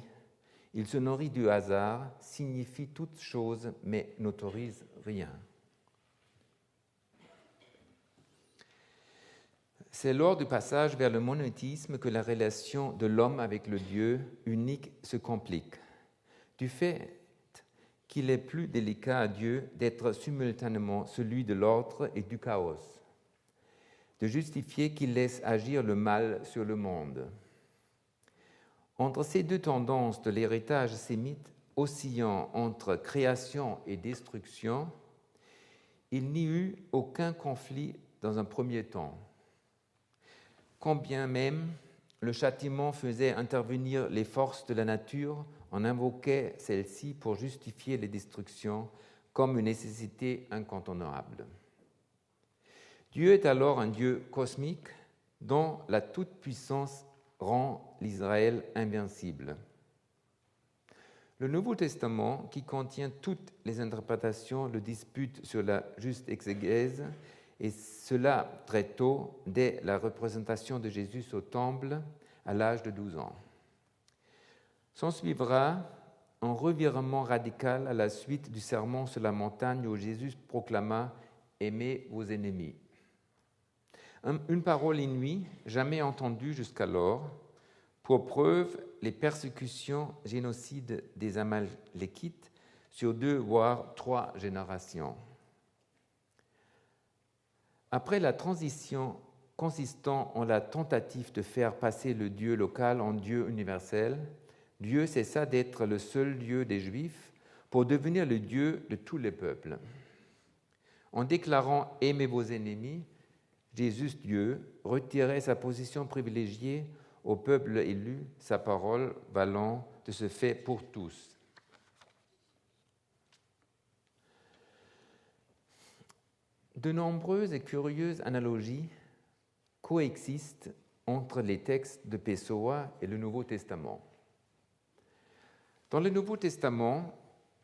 il se nourrit du hasard, signifie toutes choses, mais n'autorise rien. C'est lors du passage vers le monothéisme que la relation de l'homme avec le Dieu unique se complique, du fait qu'il est plus délicat à Dieu d'être simultanément celui de l'ordre et du chaos, de justifier qu'il laisse agir le mal sur le monde. Entre ces deux tendances de l'héritage sémite, oscillant entre création et destruction, il n'y eut aucun conflit dans un premier temps. Quand bien même le châtiment faisait intervenir les forces de la nature, on invoquait celles-ci pour justifier les destructions comme une nécessité incontournable. Dieu est alors un Dieu cosmique dont la toute-puissance rend l'Israël invincible. Le Nouveau Testament, qui contient toutes les interprétations, le dispute sur la juste exégèse, et cela très tôt, dès la représentation de Jésus au temple à l'âge de 12 ans. S'en suivra un revirement radical à la suite du sermon sur la montagne où Jésus proclama « Aimez vos ennemis ». Une parole inouïe, jamais entendue jusqu'alors, pour preuve les persécutions génocides des Amalékites sur 2 voire 3 générations. Après la transition consistant en la tentative de faire passer le Dieu local en Dieu universel, Dieu cessa d'être le seul Dieu des Juifs pour devenir le Dieu de tous les peuples. En déclarant « Aimez vos ennemis », Jésus, Dieu, retirait sa position privilégiée au peuple élu sa parole valant de ce fait pour tous. De nombreuses et curieuses analogies coexistent entre les textes de Pessoa et le Nouveau Testament. Dans le Nouveau Testament,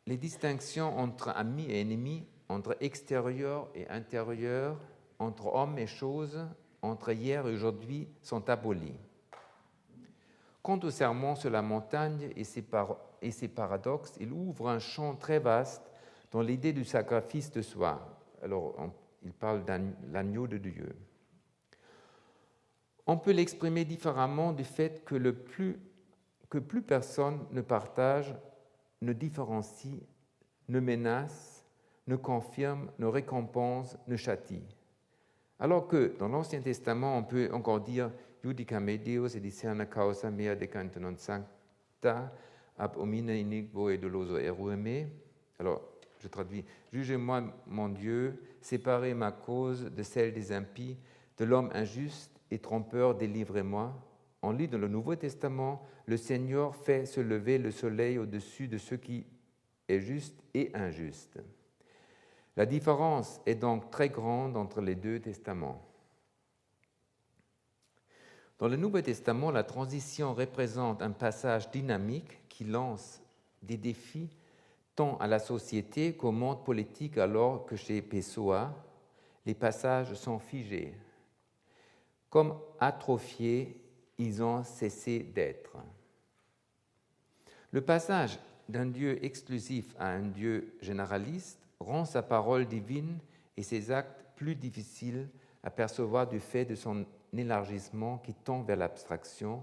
les distinctions entre amis et ennemis, entre extérieur et intérieur, entre hommes et choses, entre hier et aujourd'hui sont abolies. Quant au sermon sur la montagne et ses paradoxes, il ouvre un champ très vaste dans l'idée du sacrifice de soi. Alors, il parle de l'agneau de Dieu. On peut l'exprimer différemment du fait que plus personne ne partage, ne différencie, ne menace, ne confirme, ne récompense, ne châtie. Alors que dans l'Ancien Testament, on peut encore dire Judica me Deus et discerna causa mea decante non sancta, ab homine iniquo et doloso erue me. Alors, je traduis, jugez-moi, mon Dieu, séparez ma cause de celle des impies, de l'homme injuste et trompeur, délivrez-moi. On lit dans le Nouveau Testament, le Seigneur fait se lever le soleil au-dessus de ce qui est juste et injuste. La différence est donc très grande entre les deux testaments. Dans le Nouveau Testament, la transition représente un passage dynamique qui lance des défis tant à la société qu'au monde politique, alors que chez Pessoa, les passages sont figés. Comme atrophiés, ils ont cessé d'être. Le passage d'un Dieu exclusif à un Dieu généraliste rend sa parole divine et ses actes plus difficiles à percevoir du fait de son élargissement qui tend vers l'abstraction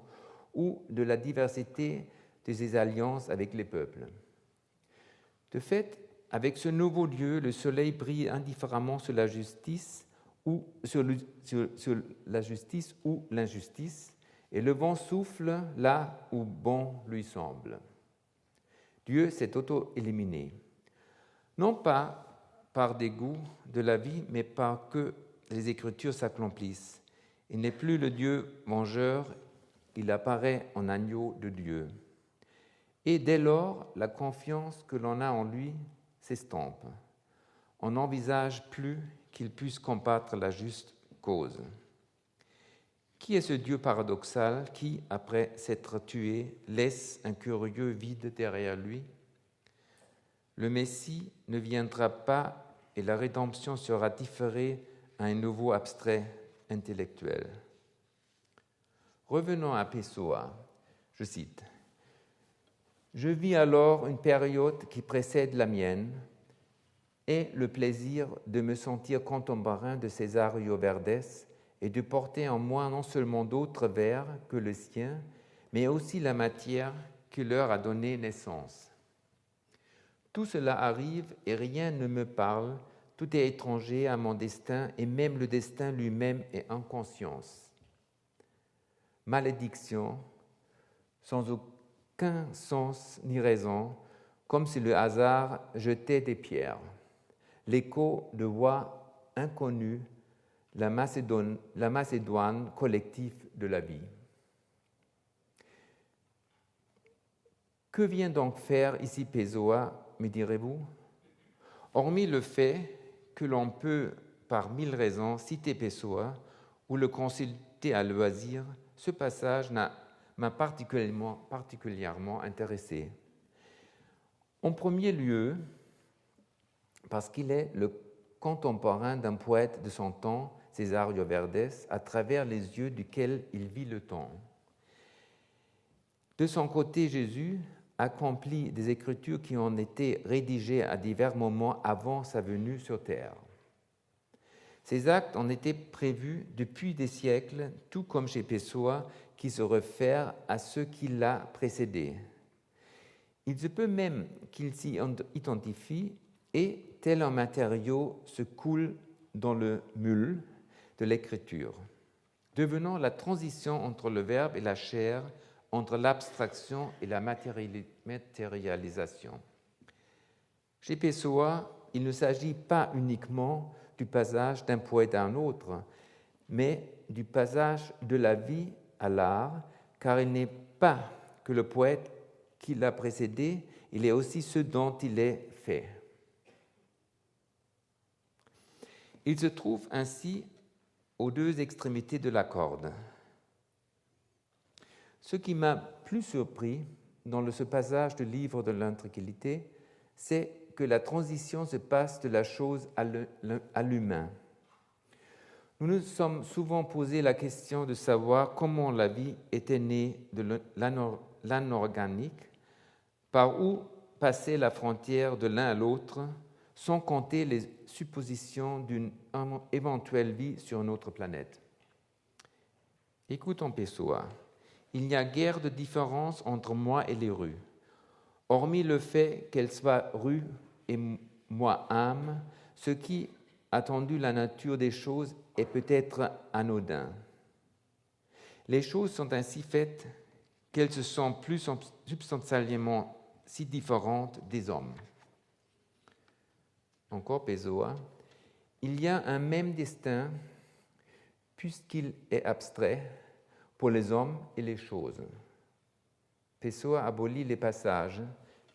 ou de la diversité de ses alliances avec les peuples. De fait, avec ce nouveau Dieu, le soleil brille indifféremment sur la justice ou sur la justice ou l'injustice, et le vent souffle là où bon lui semble. Dieu s'est auto-éliminé, non pas par dégoût de la vie, mais par que les Écritures s'accomplissent. Il n'est plus le Dieu vengeur, il apparaît en agneau de Dieu. Et dès lors, la confiance que l'on a en lui s'estompe. On n'envisage plus qu'il puisse combattre la juste cause. Qui est ce Dieu paradoxal qui, après s'être tué, laisse un curieux vide derrière lui? Le Messie ne viendra pas et la rédemption sera différée à un nouveau abstrait intellectuel. Revenons à Pessoa, je cite. « Je vis alors une période qui précède la mienne et le plaisir de me sentir contemporain de Cesario Verdes et de porter en moi non seulement d'autres vers que le sien, mais aussi la matière qui leur a donné naissance. Tout cela arrive et rien ne me parle, tout est étranger à mon destin et même le destin lui-même est inconscience. Malédiction, sans aucun sens ni raison, comme si le hasard jetait des pierres. L'écho de voix inconnues, la Macédoine collective de la vie. Que vient donc faire ici Pessoa, me direz-vous? Hormis le fait que l'on peut, par 1000 raisons, citer Pessoa ou le consulter à loisir, ce passage m'a particulièrement intéressé. En premier lieu, parce qu'il est le contemporain d'un poète de son temps, Cesario Verdes, à travers les yeux duquel il vit le temps. De son côté, Jésus accomplit des écritures qui ont été rédigées à divers moments avant sa venue sur terre. Ces actes ont été prévus depuis des siècles, tout comme chez Pessoa, qui se réfère à ce qui l'a précédé. Il se peut même qu'il s'y identifie et, tel un matériau, se coule dans le mule de l'écriture, devenant la transition entre le verbe et la chair, entre l'abstraction et la matérialisation. Chez Pessoa, il ne s'agit pas uniquement du passage d'un poète à un autre, mais du passage de la vie à l'art, car il n'est pas que le poète qui l'a précédé, il est aussi ce dont il est fait. Il se trouve ainsi aux deux extrémités de la corde. Ce qui m'a plus surpris dans ce passage du livre de l'Intranquillité, c'est que la transition se passe de la chose à l'humain. Nous nous sommes souvent posé la question de savoir comment la vie était née de l'anorganique, par où passait la frontière de l'un à l'autre, sans compter les suppositions d'une éventuelle vie sur notre planète. Écoutons Pessoa. Il n'y a guère de différence entre moi et les rues, hormis le fait qu'elles soient rues et moi âme, ce qui, attendu la nature des choses, est peut-être anodin. Les choses sont ainsi faites qu'elles se sont plus substantiellement si différentes des hommes. Encore Pessoa, il y a un même destin, puisqu'il est abstrait, pour les hommes et les choses. Pessoa abolit les passages,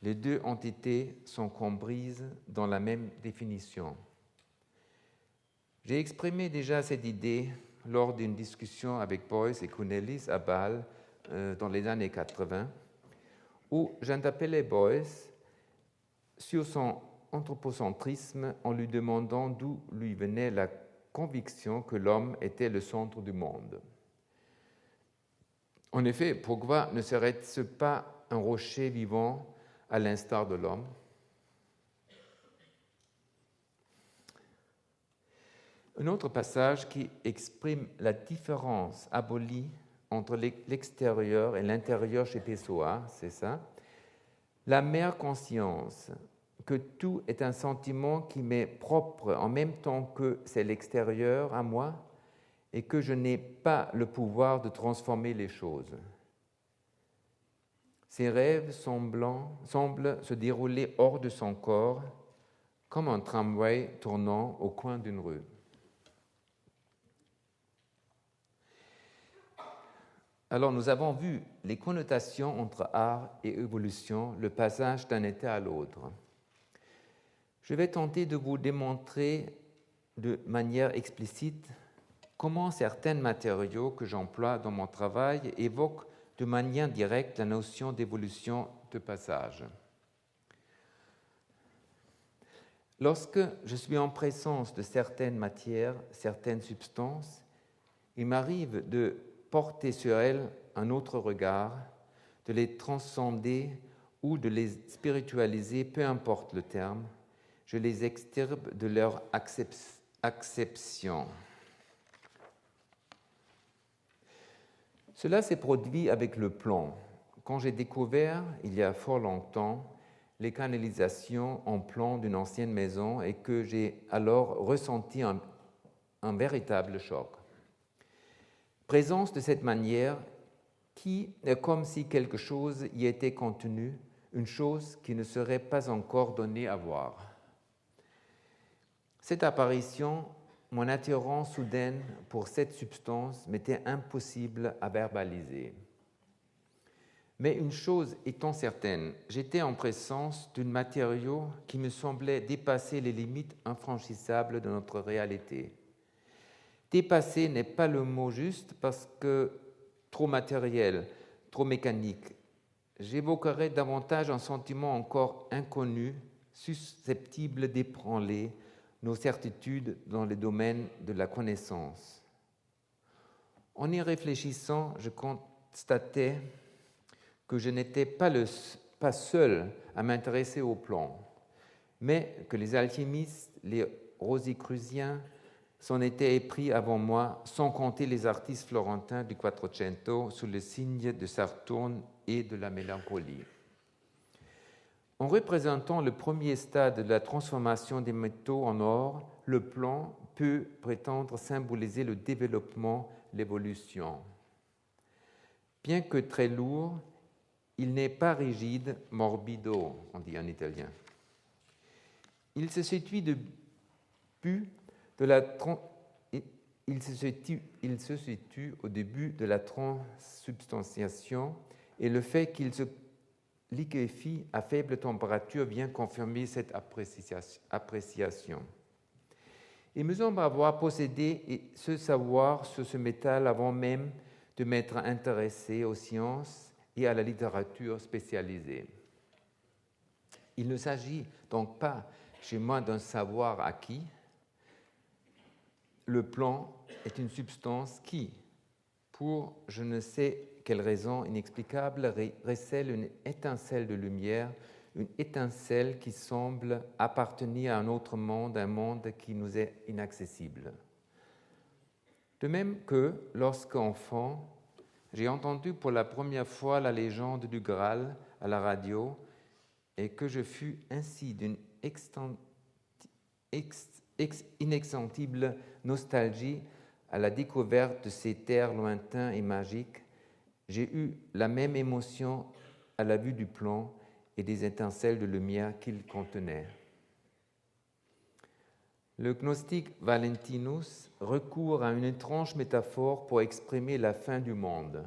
les deux entités sont comprises dans la même définition. J'ai exprimé déjà cette idée lors d'une discussion avec Beuys et Cunelis à Bâle dans les années 80, où j'interpellais Beuys sur son anthropocentrisme en lui demandant d'où lui venait la conviction que l'homme était le centre du monde. En effet, pourquoi ne serait-ce pas un rocher vivant à l'instar de l'homme? Un autre passage qui exprime la différence abolie entre l'extérieur et l'intérieur chez Pessoa, c'est ça. La mère conscience que tout est un sentiment qui m'est propre en même temps que c'est l'extérieur à moi et que je n'ai pas le pouvoir de transformer les choses. Ses rêves semblent se dérouler hors de son corps, comme un tramway tournant au coin d'une rue. Alors, nous avons vu les connotations entre art et évolution, le passage d'un état à l'autre. Je vais tenter de vous démontrer de manière explicite comment certains matériaux que j'emploie dans mon travail évoquent de manière directe la notion d'évolution de passage. Lorsque je suis en présence de certaines matières, certaines substances, il m'arrive de porter sur elles un autre regard, de les transcender ou de les spiritualiser, peu importe le terme, je les extirpe de leur acception. Cela s'est produit avec le plomb. Quand j'ai découvert, il y a fort longtemps, les canalisations en plomb d'une ancienne maison et que j'ai alors ressenti un véritable choc. Présence de cette manière qui est comme si quelque chose y était contenu, une chose qui ne serait pas encore donnée à voir. Cette apparition, mon attirance soudaine pour cette substance m'était impossible à verbaliser. Mais une chose étant certaine, j'étais en présence d'un matériau qui me semblait dépasser les limites infranchissables de notre réalité. Dépasser n'est pas le mot juste parce que trop matériel, trop mécanique. J'évoquerai davantage un sentiment encore inconnu, susceptible d'ébranler nos certitudes dans le domaine de la connaissance. En y réfléchissant, je constatais que je n'étais pas seul à m'intéresser au plomb, mais que les alchimistes, les rosicruciens, s'en étaient épris avant moi, sans compter les artistes florentins du Quattrocento sous le signe de Saturne et de la mélancolie. En représentant le premier stade de la transformation des métaux en or, le plomb peut prétendre symboliser le développement, l'évolution. Bien que très lourd, il n'est pas rigide, morbido, on dit en italien. Il se situe début de la il se situe au début de la transsubstantiation et le fait qu'il se liquéfie à faible température vient confirmer cette appréciation. Il me semble avoir possédé ce savoir sur ce métal avant même de m'être intéressé aux sciences et à la littérature spécialisée. Il ne s'agit donc pas chez moi d'un savoir acquis. Le plomb est une substance qui, pour je ne sais quelle raison inexplicable, recèle une étincelle de lumière, une étincelle qui semble appartenir à un autre monde, un monde qui nous est inaccessible. De même que, lorsqu'enfant, j'ai entendu pour la première fois la légende du Graal à la radio et que je fus ainsi d'une inextinguible nostalgie à la découverte de ces terres lointains et magiques, j'ai eu la même émotion à la vue du plomb et des étincelles de lumière qu'il contenait. Le gnostique Valentinus recourt à une étrange métaphore pour exprimer la fin du monde.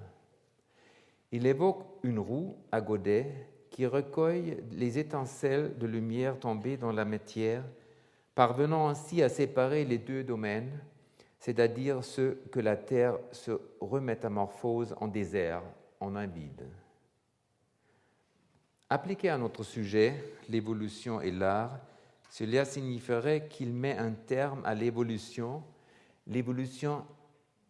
Il évoque une roue à godet qui recueille les étincelles de lumière tombées dans la matière, parvenant ainsi à séparer les deux domaines, c'est-à-dire ce que la terre se remétamorphose en désert, en un vide. Appliqué à notre sujet, l'évolution et l'art, cela signifierait qu'il met un terme à l'évolution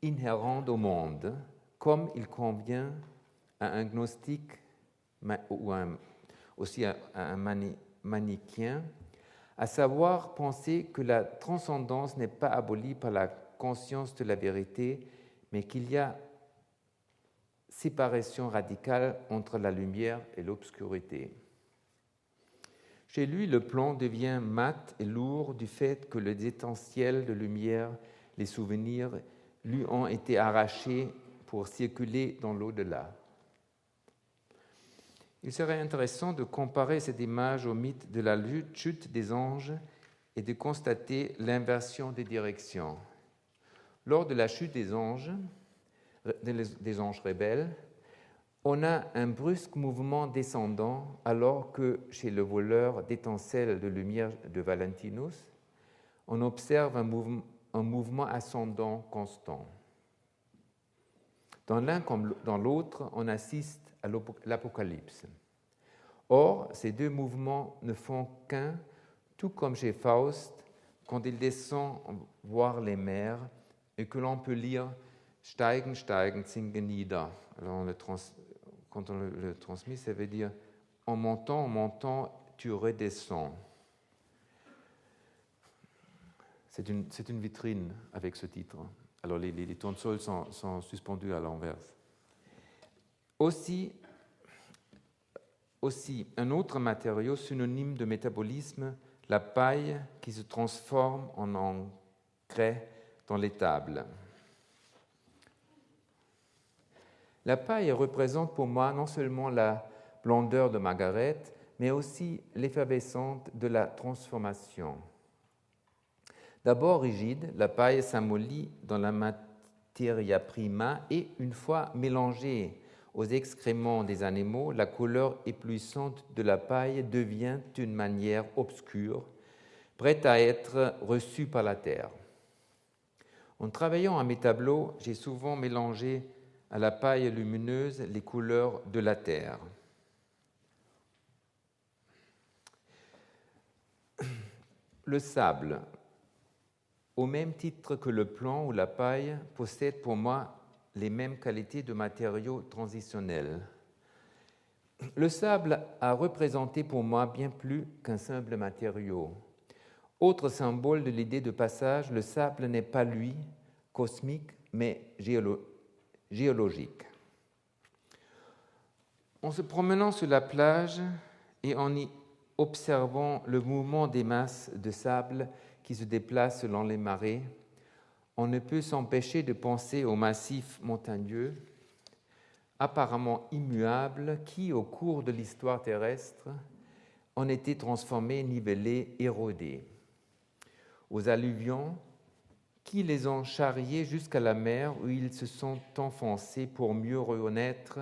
inhérente au monde, comme il convient à un gnostique ou aussi à un manichéen, à savoir penser que la transcendance n'est pas abolie par la conscience de la vérité, mais qu'il y a séparation radicale entre la lumière et l'obscurité. Chez lui, le plomb devient mat et lourd du fait que les étincelles de lumière, les souvenirs, lui ont été arrachés pour circuler dans l'au-delà. Il serait intéressant de comparer cette image au mythe de la chute des anges et de constater l'inversion des directions. Lors de la chute des anges rebelles, on a un brusque mouvement descendant, alors que chez le voleur d'étincelles de lumière de Valentinus, on observe un mouvement ascendant constant. Dans l'un comme dans l'autre, on assiste à l'Apocalypse. Or, ces deux mouvements ne font qu'un, tout comme chez Faust, quand il descend voir les mers et que l'on peut lire « Steigen, steigen, sinken nieder ». Alors quand on le transmet, ça veut dire « En montant, tu redescends ». C'est une vitrine avec ce titre. Alors les tournesols sont suspendus à l'inverse. Aussi, un autre matériau synonyme de métabolisme, la paille qui se transforme en engrais dans l'étable. La paille représente pour moi non seulement la blondeur de Margaret, mais aussi l'effervescence de la transformation. D'abord rigide, la paille s'amollit dans la materia prima et, une fois mélangée aux excréments des animaux, la couleur éblouissante de la paille devient d'une manière obscure, prête à être reçue par la terre. En travaillant à mes tableaux, j'ai souvent mélangé à la paille lumineuse les couleurs de la terre. Le sable, au même titre que le plomb ou la paille, possède pour moi les mêmes qualités de matériaux transitionnels. Le sable a représenté pour moi bien plus qu'un simple matériau. Autre symbole de l'idée de passage, le sable n'est pas, lui, cosmique, mais géologique. En se promenant sur la plage et en y observant le mouvement des masses de sable qui se déplacent selon les marées, on ne peut s'empêcher de penser aux massifs montagneux, apparemment immuables, qui, au cours de l'histoire terrestre, ont été transformés, nivellés, érodés, aux alluvions qui les ont charriés jusqu'à la mer où ils se sont enfoncés pour mieux renaître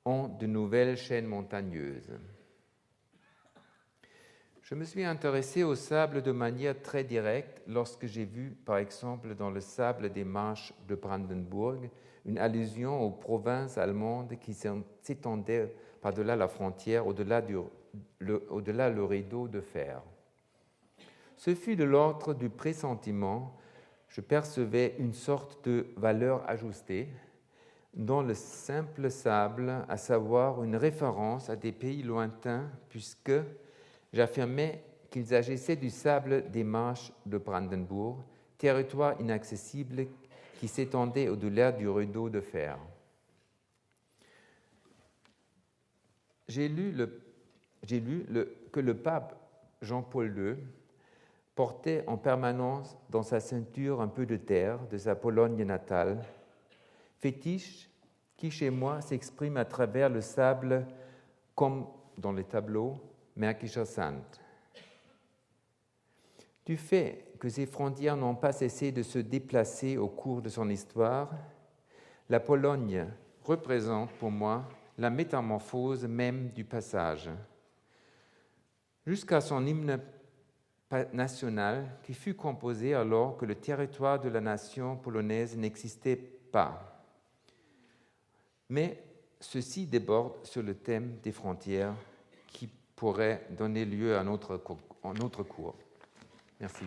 en de nouvelles chaînes montagneuses. Je me suis intéressé au sable de manière très directe lorsque j'ai vu, par exemple, dans le sable des marches de Brandenburg, une allusion aux provinces allemandes qui s'étendaient par-delà la frontière, au-delà le rideau de fer. Ce fut de l'ordre du pressentiment. Je percevais une sorte de valeur ajustée dans le simple sable, à savoir une référence à des pays lointains, puisque j'affirmais qu'ils agissaient du sable des marches de Brandenburg, territoire inaccessible qui s'étendait au-delà du rideau de fer. J'ai lu que le pape Jean-Paul II portait en permanence dans sa ceinture un peu de terre de sa Pologne natale, fétiche qui chez moi s'exprime à travers le sable comme dans les tableaux Märkischer Sand. Du fait que ces frontières n'ont pas cessé de se déplacer au cours de son histoire, la Pologne représente pour moi la métamorphose même du passage, jusqu'à son hymne national qui fut composé alors que le territoire de la nation polonaise n'existait pas. Mais ceci déborde sur le thème des frontières qui pourrait donner lieu à un autre cours. Merci.